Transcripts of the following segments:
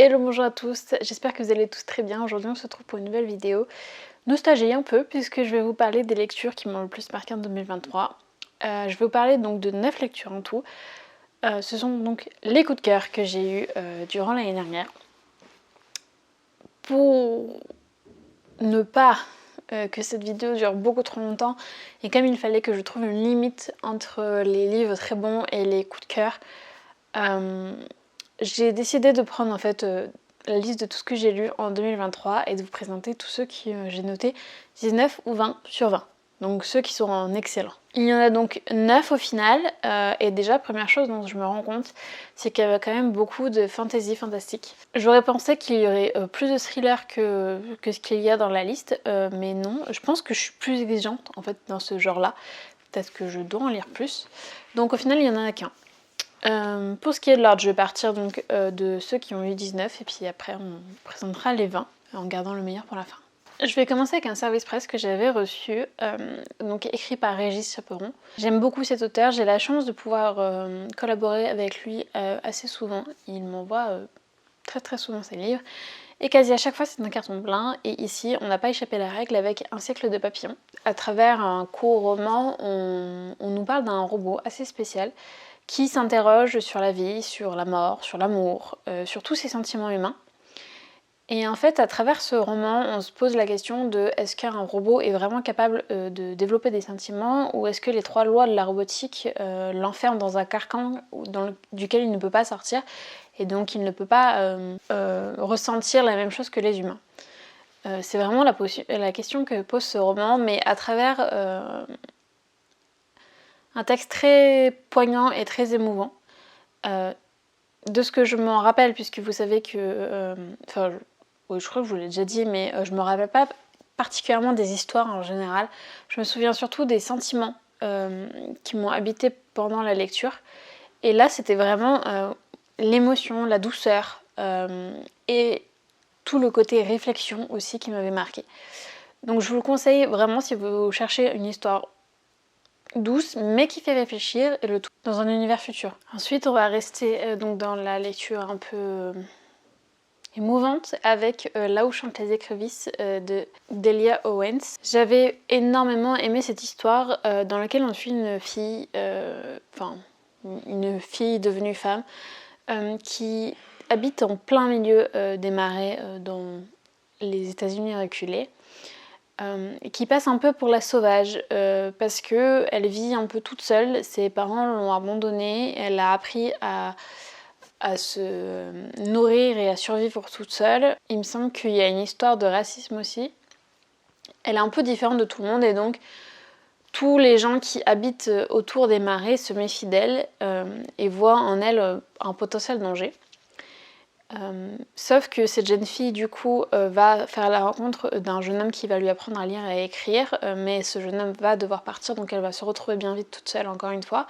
Hello, bonjour à tous, j'espère que vous allez tous très bien. Aujourd'hui on se retrouve pour une nouvelle vidéo nostalgie un peu, puisque je vais vous parler des lectures qui m'ont le plus marqué en 2023. Je vais vous parler donc de 9 lectures en tout. Ce sont donc les coups de cœur que j'ai eus durant l'année dernière. Pour ne pas que cette vidéo dure beaucoup trop longtemps, et comme il fallait que je trouve une limite entre les livres très bons et les coups de cœur, j'ai décidé de prendre en fait la liste de tout ce que j'ai lu en 2023 et de vous présenter tous ceux qui j'ai noté 19 ou 20 sur 20. Donc ceux qui sont en excellent. Il y en a donc 9 au final, et déjà première chose dont je me rends compte, c'est qu'il y avait quand même beaucoup de fantasy fantastique. J'aurais pensé qu'il y aurait plus de thrillers que ce qu'il y a dans la liste, mais non, je pense que je suis plus exigeante en fait dans ce genre-là. Peut-être que je dois en lire plus. Donc au final il y en a qu'un. Pour ce qui est de l'ordre, je vais partir donc de ceux qui ont eu 19 et puis après on présentera les 20 en gardant le meilleur pour la fin. Je vais commencer avec un service presse que j'avais reçu, donc écrit par Régis Chaperon. J'aime beaucoup cet auteur, j'ai la chance de pouvoir collaborer avec lui assez souvent. Il m'envoie très souvent ses livres et quasi à chaque fois c'est un carton plein, et ici on n'a pas échappé à la règle avec Un siècle de papillons. À travers un court roman, on nous parle d'un robot assez spécial qui s'interroge sur la vie, sur la mort, sur l'amour, sur tous ces sentiments humains. Et en fait, à travers ce roman, on se pose la question de est-ce qu'un robot est vraiment capable de développer des sentiments, ou est-ce que les 3 lois de la robotique l'enferment dans un carcan duquel il ne peut pas sortir, et donc il ne peut pas ressentir la même chose que les humains. C'est vraiment la question que pose ce roman, mais à travers un texte très poignant et très émouvant. De ce que je m'en rappelle, puisque vous savez que... oui, je crois que je vous l'ai déjà dit, mais je me rappelle pas particulièrement des histoires en général. Je me souviens surtout des sentiments qui m'ont habité pendant la lecture. Et là, c'était vraiment l'émotion, la douceur et tout le côté réflexion aussi qui m'avait marqué. Donc je vous le conseille vraiment si vous cherchez une histoire douce mais qui fait réfléchir, et le tout dans un univers futur. Ensuite on va rester donc dans la lecture un peu émouvante avec Là où chantent les écrevisses de Delia Owens. J'avais énormément aimé cette histoire dans laquelle on suit une fille devenue femme qui habite en plein milieu des marais dans les États-Unis reculés. Et qui passe un peu pour la sauvage parce que elle vit un peu toute seule, ses parents l'ont abandonnée, elle a appris à se nourrir et à survivre toute seule. Il me semble qu'il y a une histoire de racisme aussi. Elle est un peu différente de tout le monde, et donc tous les gens qui habitent autour des marais se méfient d'elle et voient en elle un potentiel danger. Sauf que cette jeune fille du coup va faire la rencontre d'un jeune homme qui va lui apprendre à lire et à écrire, mais ce jeune homme va devoir partir, donc elle va se retrouver bien vite toute seule encore une fois,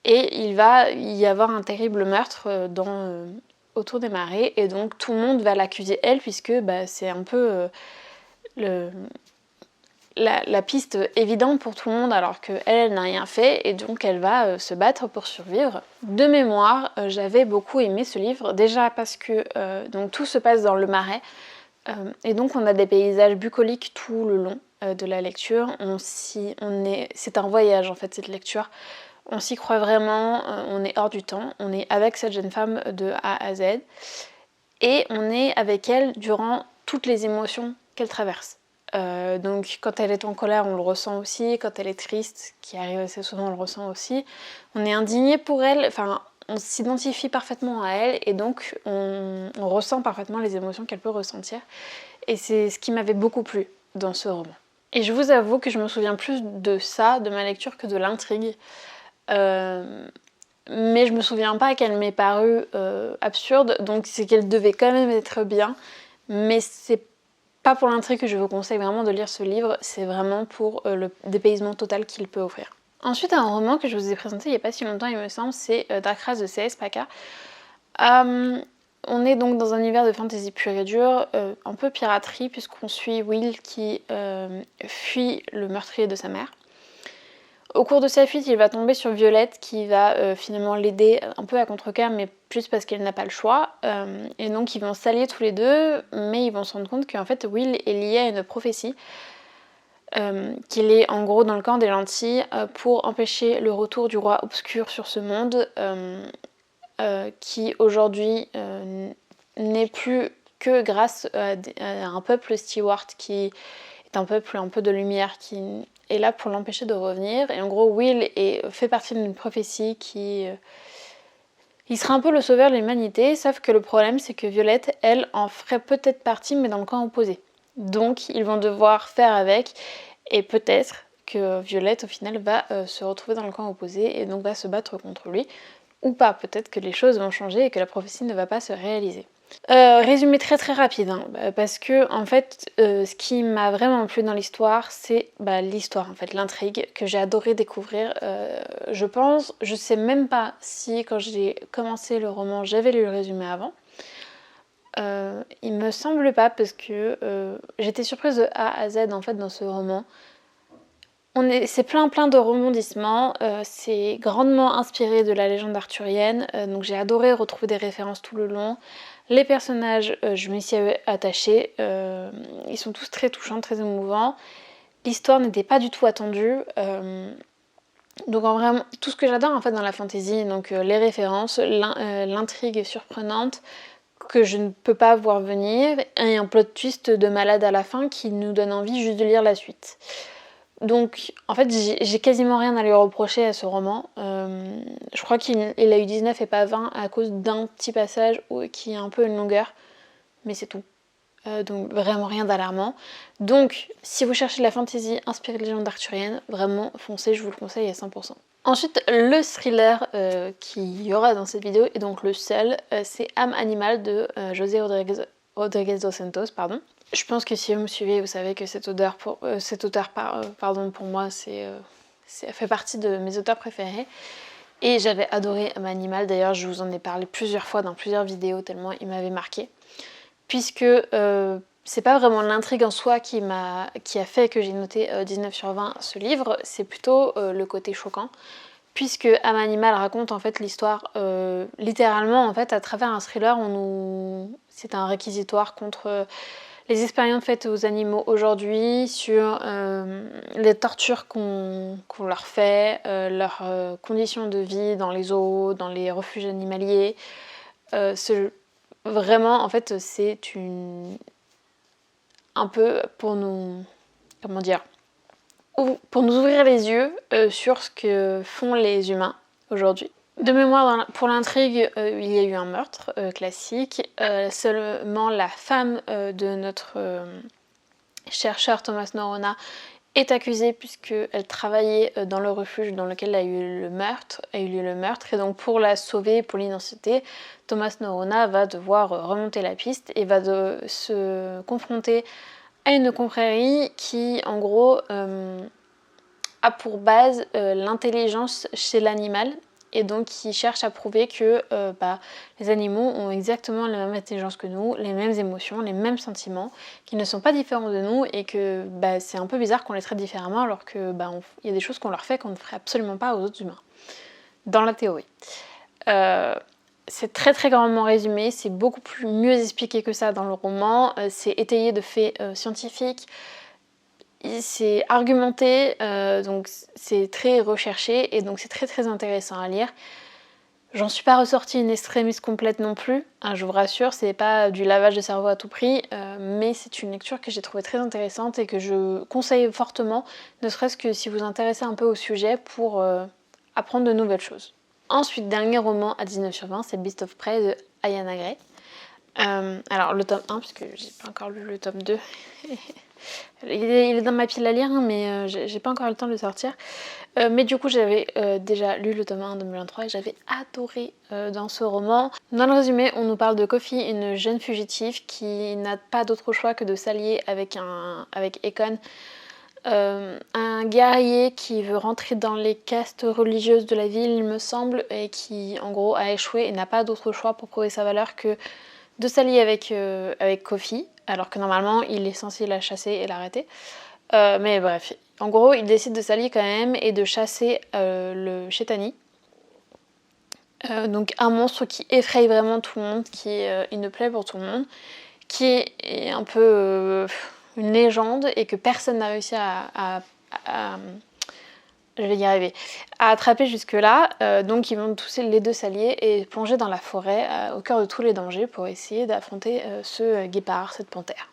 et il va y avoir un terrible meurtre autour des marais, et donc tout le monde va l'accuser elle, puisque c'est un peu la piste évidente pour tout le monde, alors qu'elle n'a rien fait, et donc elle va se battre pour survivre. De mémoire, j'avais beaucoup aimé ce livre, déjà parce que donc tout se passe dans le marais, et donc on a des paysages bucoliques tout le long de la lecture. C'est un voyage en fait, cette lecture. On s'y croit vraiment, on est hors du temps, on est avec cette jeune femme de A à Z, et on est avec elle durant toutes les émotions qu'elle traverse. Donc quand elle est en colère, on le ressent aussi, quand elle est triste, qui arrive assez souvent, on le ressent aussi. On est indigné pour elle, enfin on s'identifie parfaitement à elle, et donc on ressent parfaitement les émotions qu'elle peut ressentir. Et c'est ce qui m'avait beaucoup plu dans ce roman. Et je vous avoue que je me souviens plus de ça, de ma lecture, que de l'intrigue. Mais je me souviens pas qu'elle m'ait paru absurde, donc c'est qu'elle devait quand même être bien, mais c'est pas pour l'intrigue que je vous conseille vraiment de lire ce livre, c'est vraiment pour le dépaysement total qu'il peut offrir. Ensuite, un roman que je vous ai présenté il n'y a pas si longtemps, il me semble, c'est Dark Race de C.S. Packer. On est donc dans un univers de fantasy pur et dur, un peu piraterie, puisqu'on suit Will qui fuit le meurtrier de sa mère. Au cours de sa fuite, il va tomber sur Violette qui va finalement l'aider un peu à contre-cœur, mais juste parce qu'elle n'a pas le choix. Et donc ils vont s'allier tous les deux, mais ils vont se rendre compte qu'en fait Will est lié à une prophétie, qu'il est en gros dans le camp des gentils pour empêcher le retour du roi obscur sur ce monde, qui aujourd'hui n'est plus que grâce à un peuple Stewart qui est un peuple un peu de lumière qui est là pour l'empêcher de revenir. Et en gros, Will fait partie d'une prophétie qui... il sera un peu le sauveur de l'humanité, sauf que le problème c'est que Violette, elle, en ferait peut-être partie, mais dans le camp opposé. Donc ils vont devoir faire avec, et peut-être que Violette au final va se retrouver dans le camp opposé et donc va se battre contre lui. Ou pas, peut-être que les choses vont changer et que la prophétie ne va pas se réaliser. Résumé très très rapide, hein, parce que en fait, ce qui m'a vraiment plu dans l'histoire, c'est l'histoire, en fait, l'intrigue que j'ai adoré découvrir. Je sais même pas si quand j'ai commencé le roman, j'avais lu le résumé avant. Il me semble pas parce que j'étais surprise de A à Z en fait dans ce roman. C'est plein de rebondissements, c'est grandement inspiré de la légende arthurienne, donc j'ai adoré retrouver des références tout le long. Les personnages, je m'y suis attachée, ils sont tous très touchants, très émouvants. L'histoire n'était pas du tout attendue, donc vraiment tout ce que j'adore en fait dans la fantasy, donc les références, l'intrigue surprenante que je ne peux pas voir venir, et un plot twist de malade à la fin qui nous donne envie juste de lire la suite. Donc en fait j'ai quasiment rien à lui reprocher à ce roman. Je crois qu'il a eu 19 et pas 20 à cause d'un petit passage qui est un peu une longueur, mais c'est tout. Donc vraiment rien d'alarmant. Donc si vous cherchez de la fantasy inspirée de légendes arthuriennes, vraiment foncez, je vous le conseille à 100%. Ensuite le thriller qu'il y aura dans cette vidéo, et donc le seul, c'est Âme animale de José Rodriguez dos Santos, pardon. Je pense que si vous me suivez, vous savez que cet auteur pour moi, ça fait partie de mes auteurs préférés. Et j'avais adoré Âme animale, d'ailleurs je vous en ai parlé plusieurs fois dans plusieurs vidéos tellement il m'avait marqué. Puisque c'est pas vraiment l'intrigue en soi qui a fait que j'ai noté 19 sur 20 ce livre, c'est plutôt le côté choquant. Puisque Âme animale raconte en fait l'histoire littéralement en fait à travers un thriller, c'est un réquisitoire contre les expériences faites aux animaux aujourd'hui, sur les tortures qu'on leur fait, leurs conditions de vie dans les zoos, dans les refuges animaliers. Vraiment, en fait, c'est un peu pour nous... Comment dire ? Pour nous ouvrir les yeux sur ce que font les humains aujourd'hui. De mémoire, pour l'intrigue, il y a eu un meurtre classique. Seulement la femme de notre chercheur Thomas Norona est accusée puisqu'elle travaillait dans le refuge dans lequel a eu lieu le meurtre. Et donc pour la sauver, pour l'identité, Thomas Norona va devoir remonter la piste et va se confronter à une confrérie qui, en gros, a pour base l'intelligence chez l'animal. Et donc qui cherche à prouver que les animaux ont exactement la même intelligence que nous, les mêmes émotions, les mêmes sentiments, qu'ils ne sont pas différents de nous et que c'est un peu bizarre qu'on les traite différemment alors que y a des choses qu'on leur fait qu'on ne ferait absolument pas aux autres humains, dans la théorie. C'est très très grandement résumé, c'est beaucoup mieux expliqué que ça dans le roman, c'est étayé de faits scientifiques, c'est argumenté, donc c'est très recherché et donc c'est très très intéressant à lire. J'en suis pas ressortie une extrémiste complète non plus, hein, je vous rassure, c'est pas du lavage de cerveau à tout prix, mais c'est une lecture que j'ai trouvée très intéressante et que je conseille fortement, ne serait-ce que si vous vous intéressez un peu au sujet pour apprendre de nouvelles choses. Ensuite, dernier roman à 19 sur 20, c'est Beast of Prey de Ayanna Gray. Alors le tome 1, puisque j'ai pas encore lu le tome 2. Il est dans ma pile à lire, hein, mais j'ai pas encore eu le temps de le sortir. Mais du coup, j'avais déjà lu le tome 1 en 2023 et j'avais adoré dans ce roman. Dans le résumé, on nous parle de Coffy, une jeune fugitive qui n'a pas d'autre choix que de s'allier avec Ekon, un guerrier qui veut rentrer dans les castes religieuses de la ville, il me semble, et qui en gros a échoué et n'a pas d'autre choix pour prouver sa valeur que de s'allier avec Coffy, alors que normalement il est censé la chasser et l'arrêter. Mais bref, En gros, il décide de s'allier quand même et de chasser le Chétani. Donc un monstre qui effraie vraiment tout le monde, qui est une plaie pour tout le monde, qui est un peu une légende et que personne n'a réussi à je vais y arriver, à attraper jusque-là. Donc ils vont tous les deux s'allier et plonger dans la forêt au cœur de tous les dangers pour essayer d'affronter ce guépard, cette panthère.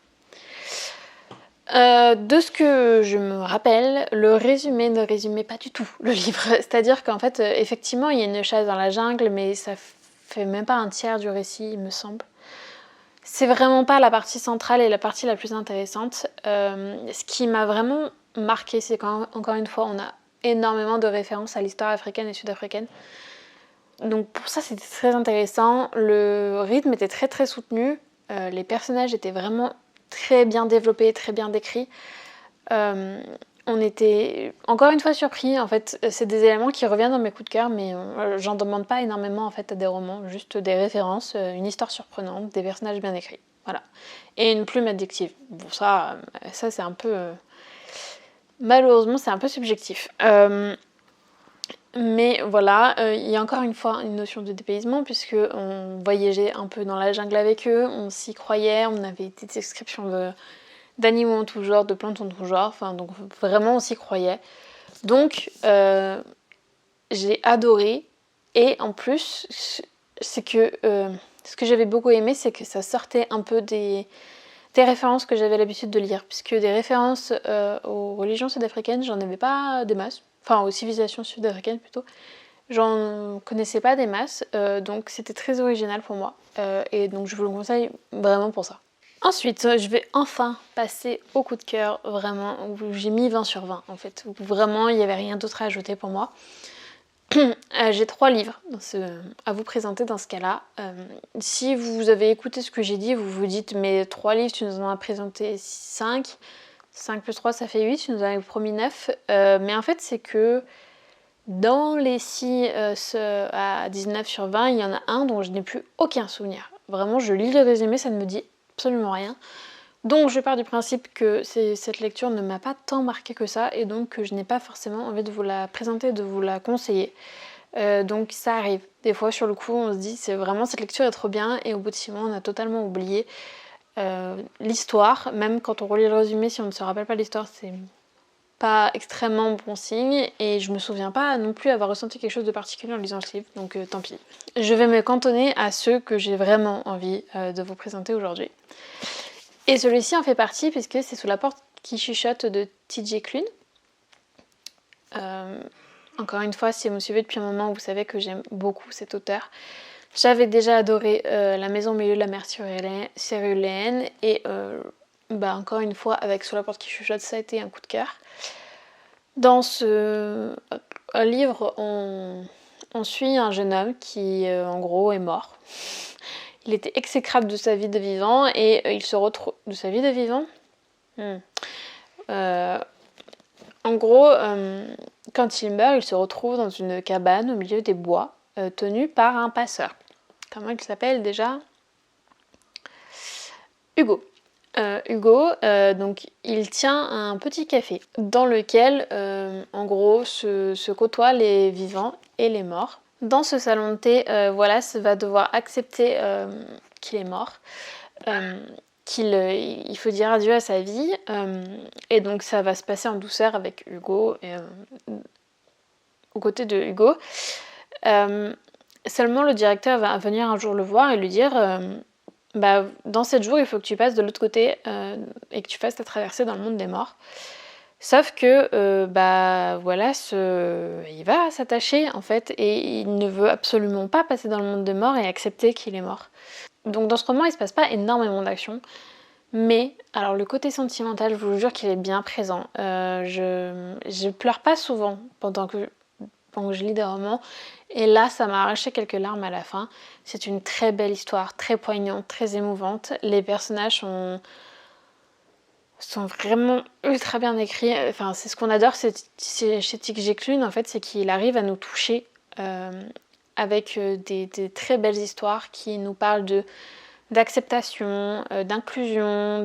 De ce que je me rappelle, le résumé ne résumait pas du tout le livre. C'est-à-dire qu'en fait, effectivement, il y a une chasse dans la jungle, mais ça fait même pas un tiers du récit, il me semble. C'est vraiment pas la partie centrale et la partie la plus intéressante. Ce qui m'a vraiment marqué, c'est qu'encore une fois, on a énormément de références à l'histoire africaine et sud-africaine. Donc pour ça, c'était très intéressant. Le rythme était très très soutenu. Les personnages étaient vraiment très bien développés, très bien décrits. On était encore une fois surpris. En fait, c'est des éléments qui reviennent dans mes coups de cœur, mais j'en demande pas énormément en fait à des romans, juste des références, une histoire surprenante, des personnages bien écrits. Voilà. Et une plume addictive. Bon, ça c'est un peu... malheureusement, c'est un peu subjectif. Mais voilà, il y a encore une fois une notion de dépaysement, puisque on voyageait un peu dans la jungle avec eux, on s'y croyait, on avait des descriptions d'animaux en tout genre, de plantes en tout genre, enfin donc vraiment on s'y croyait. Donc j'ai adoré, et en plus c'est que ce que j'avais beaucoup aimé, c'est que ça sortait un peu des références que j'avais l'habitude de lire, puisque des références aux religions sud-africaines, j'en avais pas des masses, enfin aux civilisations sud-africaines plutôt, j'en connaissais pas des masses, donc c'était très original pour moi, et donc je vous le conseille vraiment pour ça. Ensuite, je vais enfin passer au coup de cœur, vraiment, où j'ai mis 20 sur 20 en fait, où vraiment il n'y avait rien d'autre à ajouter pour moi. J'ai 3 livres à vous présenter dans ce cas-là. Si vous avez écouté ce que j'ai dit, vous vous dites mais 3 livres, tu nous en as présenté 5. 5 plus 3 ça fait 8, tu nous en as promis 9. Mais en fait c'est que dans les 6 à 19 sur 20, il y en a un dont je n'ai plus aucun souvenir. Vraiment, je lis le résumé, ça ne me dit absolument rien. Donc je pars du principe que cette lecture ne m'a pas tant marqué que ça, et donc que je n'ai pas forcément envie de vous la présenter, de vous la conseiller. Donc ça arrive. Des fois sur le coup on se dit c'est vraiment cette lecture est trop bien, et au bout de 6 mois on a totalement oublié l'histoire. Même quand on relit le résumé, si on ne se rappelle pas l'histoire, c'est pas extrêmement bon signe, et je me souviens pas non plus avoir ressenti quelque chose de particulier en lisant ce livre, donc tant pis. Je vais me cantonner à ceux que j'ai vraiment envie de vous présenter aujourd'hui. Et celui-ci en fait partie puisque c'est Sous la porte qui chuchote de T.J. Klune. Encore une fois, si vous me suivez depuis un moment, vous savez que j'aime beaucoup cet auteur. J'avais déjà adoré La maison au milieu de la mer céruléenne, et encore une fois avec Sous la porte qui chuchote, ça a été un coup de cœur. Dans ce livre, on suit un jeune homme qui en gros est mort. Il était exécrable de sa vie de vivant, et il se retrouve... De sa vie de vivant En gros, quand il meurt, il se retrouve dans une cabane au milieu des bois, tenue par un passeur. Comment il s'appelle déjà ? Hugo. Hugo, donc il tient un petit café dans lequel, en gros, se côtoient les vivants et les morts. Dans ce salon de thé, Wallace va devoir accepter qu'il est mort, qu'il faut dire adieu à sa vie, et donc ça va se passer en douceur avec Hugo, et, aux côtés de Hugo. Seulement le directeur va venir un jour le voir et lui dire dans 7 jours il faut que tu passes de l'autre côté et que tu fasses ta traversée dans le monde des morts. Sauf que Wallace il va s'attacher en fait, et il ne veut absolument pas passer dans le monde des morts et accepter qu'il est mort. Donc dans ce roman il se passe pas énormément d'action, mais alors le côté sentimental, je vous jure qu'il est bien présent. Je pleure pas souvent pendant que je lis des romans, et là ça m'a arraché quelques larmes à la fin. C'est une très belle histoire, très poignante, très émouvante. Les personnages sont vraiment ultra bien écrits. Enfin, c'est ce qu'on adore chez T.J. Klune en fait, c'est qu'il arrive à nous toucher avec des très belles histoires qui nous parlent d'acceptation, d'inclusion,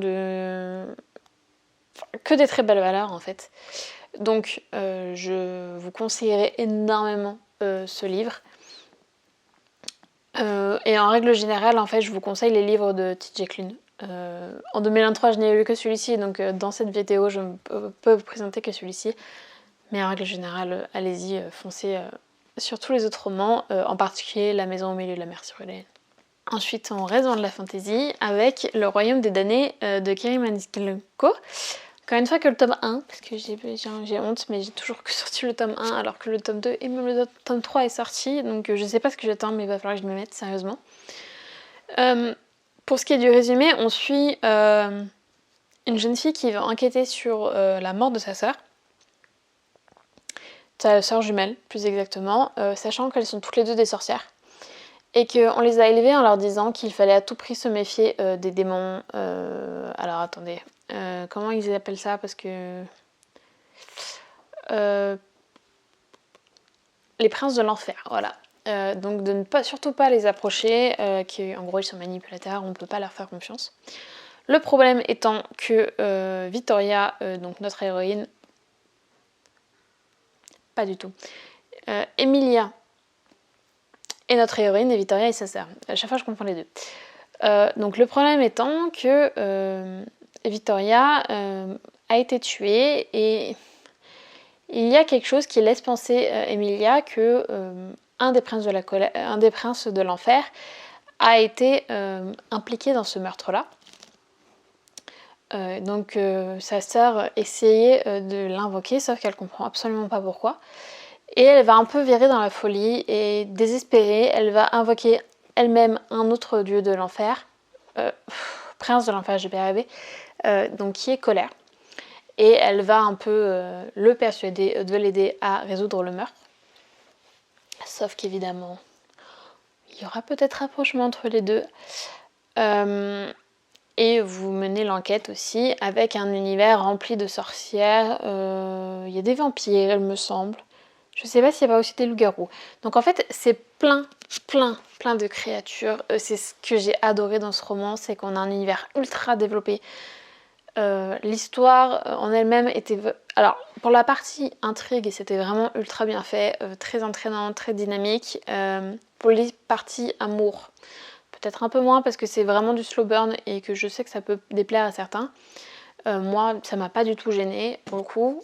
que des très belles valeurs en fait. Donc je vous conseillerais énormément ce livre. Et en règle générale, en fait, je vous conseille les livres de TJ Klune. En 2023, je n'ai lu que celui-ci, donc dans cette vidéo, je ne peux vous présenter que celui-ci. Mais en règle générale, allez-y, foncez sur tous les autres romans, en particulier La Maison au milieu de la mer Ceruléenne. Ensuite, on reste dans de la fantasy avec Le Royaume des damnés de Kerry Maniscalco. Encore une fois que le tome 1, parce que j'ai honte, mais j'ai toujours que sorti le tome 1 alors que le tome 2 et même le tome 3 est sorti, donc je sais pas ce que j'attends, mais il va falloir que je me mette sérieusement. Pour ce qui est du résumé, on suit une jeune fille qui va enquêter sur la mort de sa sœur. Sa sœur jumelle, plus exactement, sachant qu'elles sont toutes les deux des sorcières. Et qu'on les a élevées en leur disant qu'il fallait à tout prix se méfier des démons. Alors attendez, comment ils appellent ça? Parce que... les princes de l'enfer, voilà. Donc de ne pas, surtout pas les approcher, en gros ils sont manipulateurs, on ne peut pas leur faire confiance. Le problème étant que Vittoria, donc notre héroïne, pas du tout, Emilia est notre héroïne et Vittoria est sa sœur. À chaque fois je confonds les deux. Donc le problème étant que Vittoria a été tuée et il y a quelque chose qui laisse penser Emilia que un des princes de l'enfer a été impliqué dans ce meurtre-là. Donc sa sœur essayait de l'invoquer, sauf qu'elle comprend absolument pas pourquoi. Et elle va un peu virer dans la folie et désespérée, elle va invoquer elle-même un autre dieu de l'enfer, prince de l'enfer, j'ai bien rêvé, donc qui est Colère. Et elle va un peu le persuader de l'aider à résoudre le meurtre. Sauf qu'évidemment, il y aura peut-être rapprochement entre les deux. Et vous menez l'enquête aussi avec un univers rempli de sorcières. Il y a des vampires, il me semble. Je sais pas s'il y a pas aussi des loups-garous. Donc en fait, c'est plein de créatures. C'est ce que j'ai adoré dans ce roman, c'est qu'on a un univers ultra développé. L'histoire en elle-même était... Alors, pour la partie intrigue, c'était vraiment ultra bien fait, très entraînant, très dynamique. Pour les parties amour, peut-être un peu moins parce que c'est vraiment du slow burn et que je sais que ça peut déplaire à certains. Moi, ça m'a pas du tout gênée, pour le coup.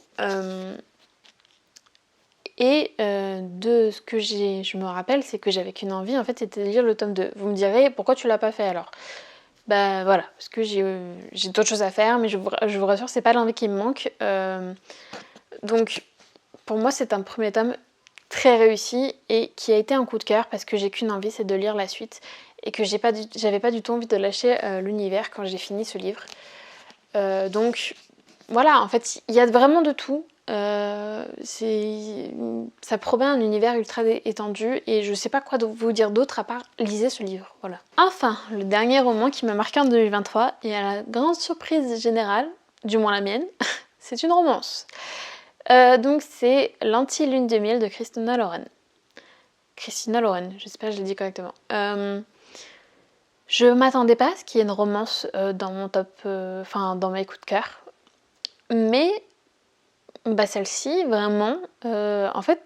De ce que je me rappelle, c'est que j'avais qu'une envie, en fait, c'était de lire le tome 2. Vous me direz, pourquoi tu l'as pas fait alors ? Bah voilà, parce que j'ai d'autres choses à faire, mais je vous rassure, c'est pas l'envie qui me manque. Donc pour moi c'est un premier tome très réussi et qui a été un coup de cœur parce que j'ai qu'une envie, c'est de lire la suite et que j'avais pas du tout envie de lâcher l'univers quand j'ai fini ce livre. Donc voilà, en fait il y a vraiment de tout. Ça promet un univers ultra étendu et je sais pas quoi vous dire d'autre à part lisez ce livre, voilà. Enfin, le dernier roman qui m'a marqué en 2023 et à la grande surprise générale, du moins la mienne, c'est une romance. Donc c'est L'Anti-Lune de miel de Christina Lauren. Christina Lauren, j'espère que je l'ai dit correctement. Je m'attendais pas à ce qu'il y ait une romance dans mon top, dans mes coups de cœur. Mais bah celle-ci, vraiment, en fait,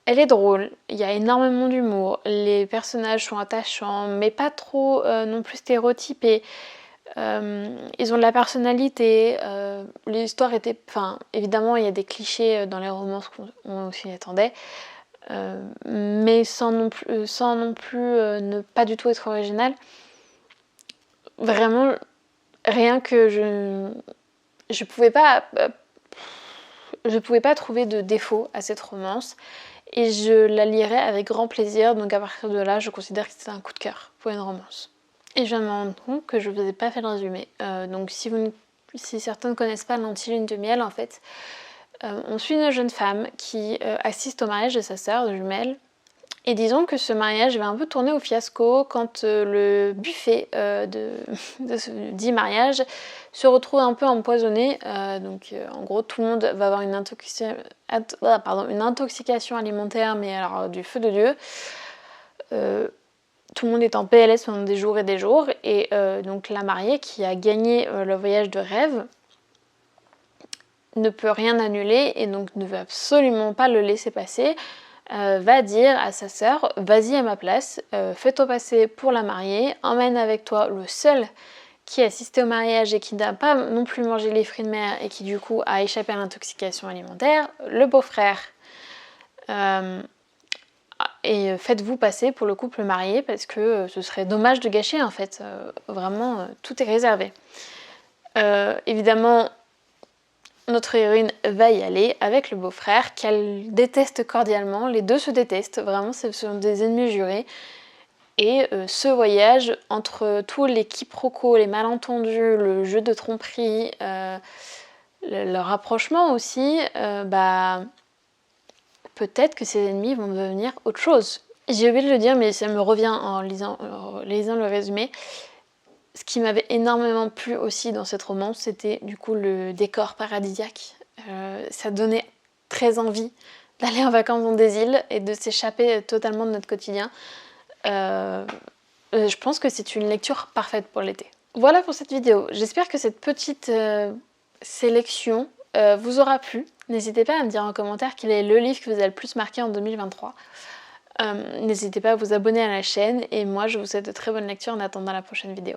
elle est drôle, il y a énormément d'humour, les personnages sont attachants, mais pas trop non plus stéréotypés. Ils ont de la personnalité, l'histoire était... Enfin, évidemment, il y a des clichés dans les romances qu'on s'y attendait, mais sans non plus ne pas du tout être original. Vraiment, rien que je pouvais pas trouver de défaut à cette romance et je la lirai avec grand plaisir, donc à partir de là je considère que c'est un coup de cœur pour une romance. Et je viens de me rendre compte que je vous ai pas fait le résumé, donc si certains ne connaissent pas L'Anti-Lune de miel, en fait on suit une jeune femme qui assiste au mariage de sa sœur jumelle. Et disons que ce mariage va un peu tourner au fiasco quand le buffet de ce dit mariage se retrouve un peu empoisonné. En gros, tout le monde va avoir une intoxication alimentaire, mais alors du feu de Dieu. Tout le monde est en PLS pendant des jours et des jours. Et donc la mariée qui a gagné le voyage de rêve ne peut rien annuler et donc ne veut absolument pas le laisser passer, va dire à sa sœur, vas-y à ma place, fais-toi passer pour la mariée, emmène avec toi le seul qui a assisté au mariage et qui n'a pas non plus mangé les fruits de mer et qui du coup a échappé à l'intoxication alimentaire, le beau-frère. Et faites-vous passer pour le couple marié parce que ce serait dommage de gâcher en fait, vraiment tout est réservé. Évidemment, notre héroïne va y aller avec le beau-frère qu'elle déteste cordialement, les deux se détestent, vraiment ce sont des ennemis jurés. Et ce voyage, entre tous les quiproquos, les malentendus, le jeu de tromperie, le rapprochement aussi, peut-être que ces ennemis vont devenir autre chose. J'ai oublié de le dire, mais ça me revient en lisant le résumé. Ce qui m'avait énormément plu aussi dans cette romance, c'était du coup le décor paradisiaque. Ça donnait très envie d'aller en vacances dans des îles et de s'échapper totalement de notre quotidien. Je pense que c'est une lecture parfaite pour l'été. Voilà pour cette vidéo. J'espère que cette petite sélection vous aura plu. N'hésitez pas à me dire en commentaire quel est le livre qui vous a le plus marqué en 2023. N'hésitez pas à vous abonner à la chaîne et moi je vous souhaite de très bonnes lectures en attendant la prochaine vidéo.